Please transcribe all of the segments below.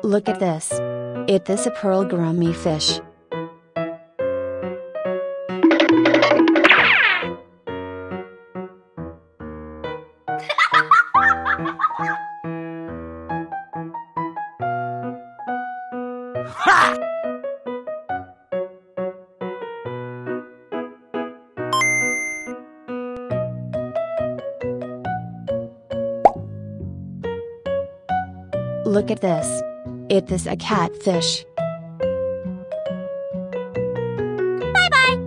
Look at this. It is a pearl gourami fish. Look at this. It is a catfish. Bye-bye.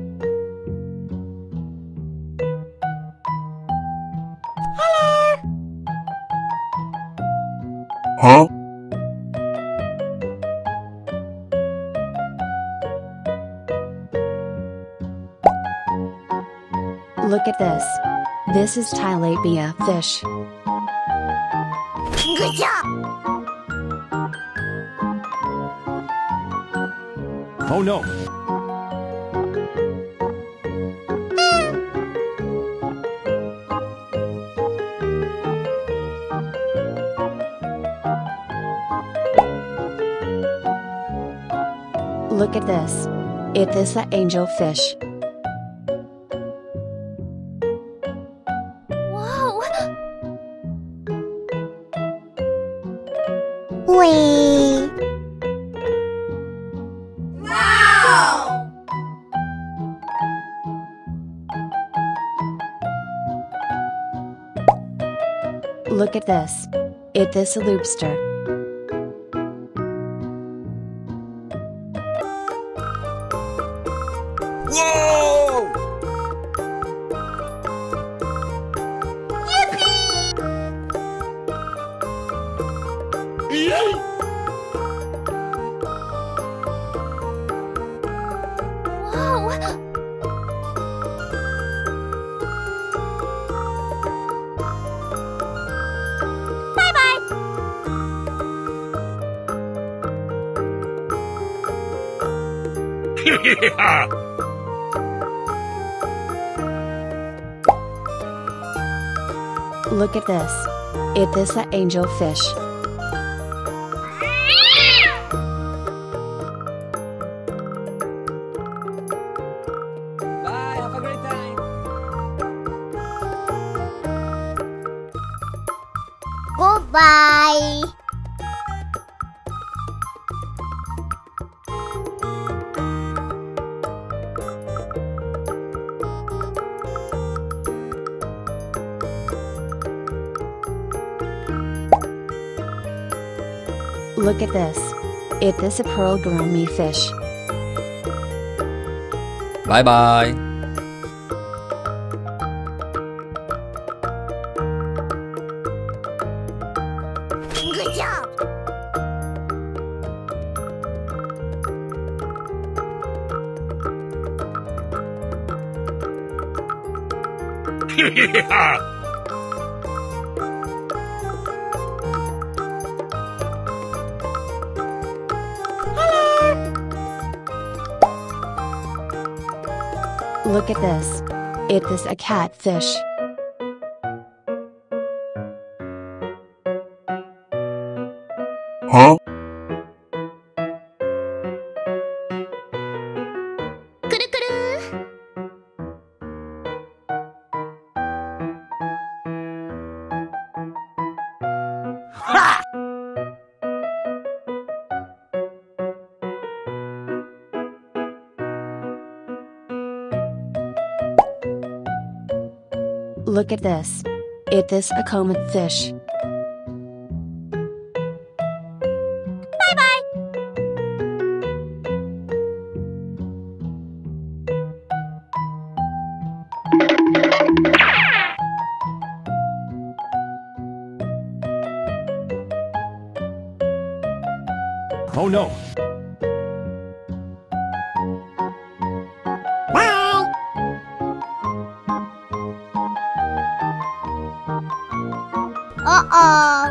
Hello. Huh? Look at this. This is tilapia fish. Good job. Oh no! Look at this. It is an angelfish. Wow. Wee. Wow. Look at this. It is a lobster. Whoa! Yay! Wow. Bye-bye. Yeah! Look at this. It is an angelfish. Bye, have a great time. Goodbye. Look at this. It is a pearl gourami fish. Bye bye. Good job. Yeah! Look at this. It is a catfish. Huh? Kuru-kuru. Ha! Look at this. It is a comet fish. Bye-bye. Oh no! Bye. Uh-oh.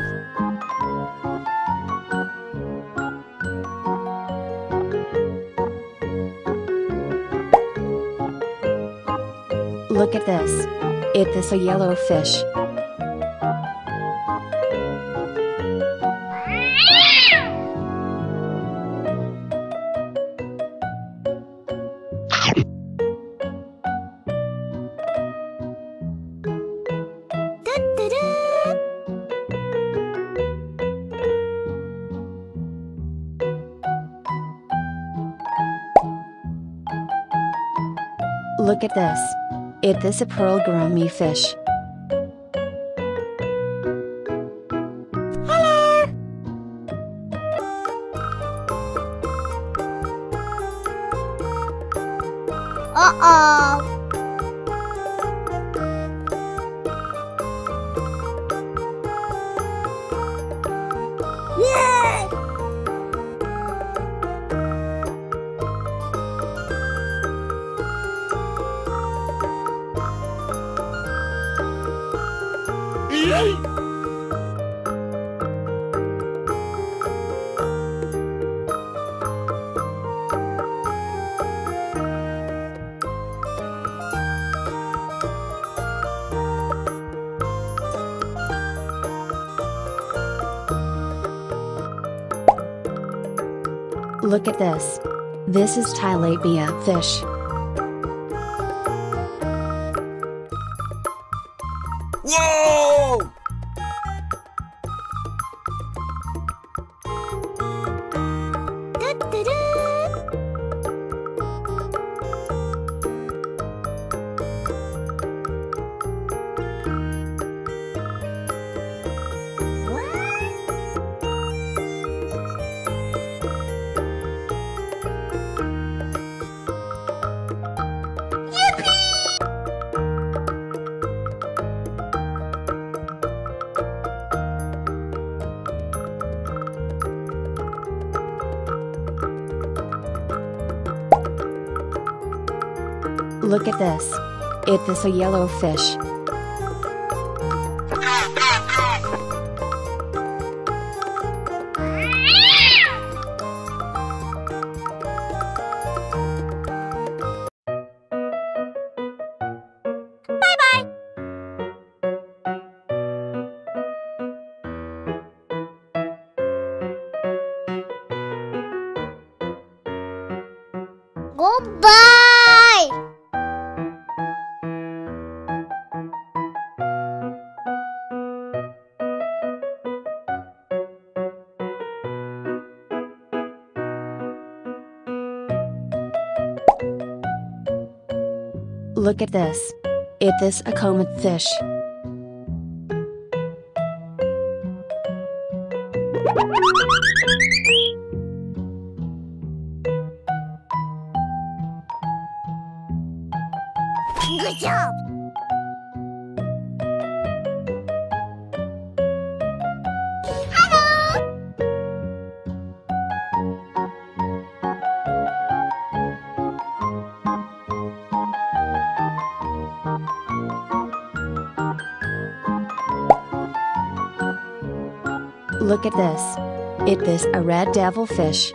Look at this. It is a yellow fish. Look at this. It is a pearl gourami fish. Uh-oh. Yeah! Look at this. This is tilapia fish. Whoa! Du-du-du. Look at this. It is a yellow fish. Goodbye! Look at this. It is a comet fish. Good job! Look at this. It is a red devil fish.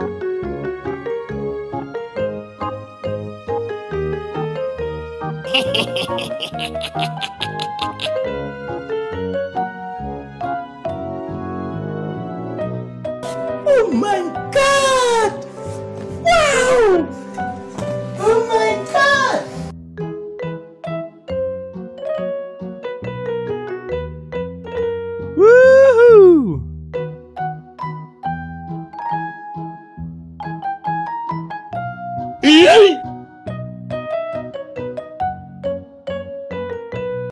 Oh my God! Wow! Oh my God! Woohoo! Yay!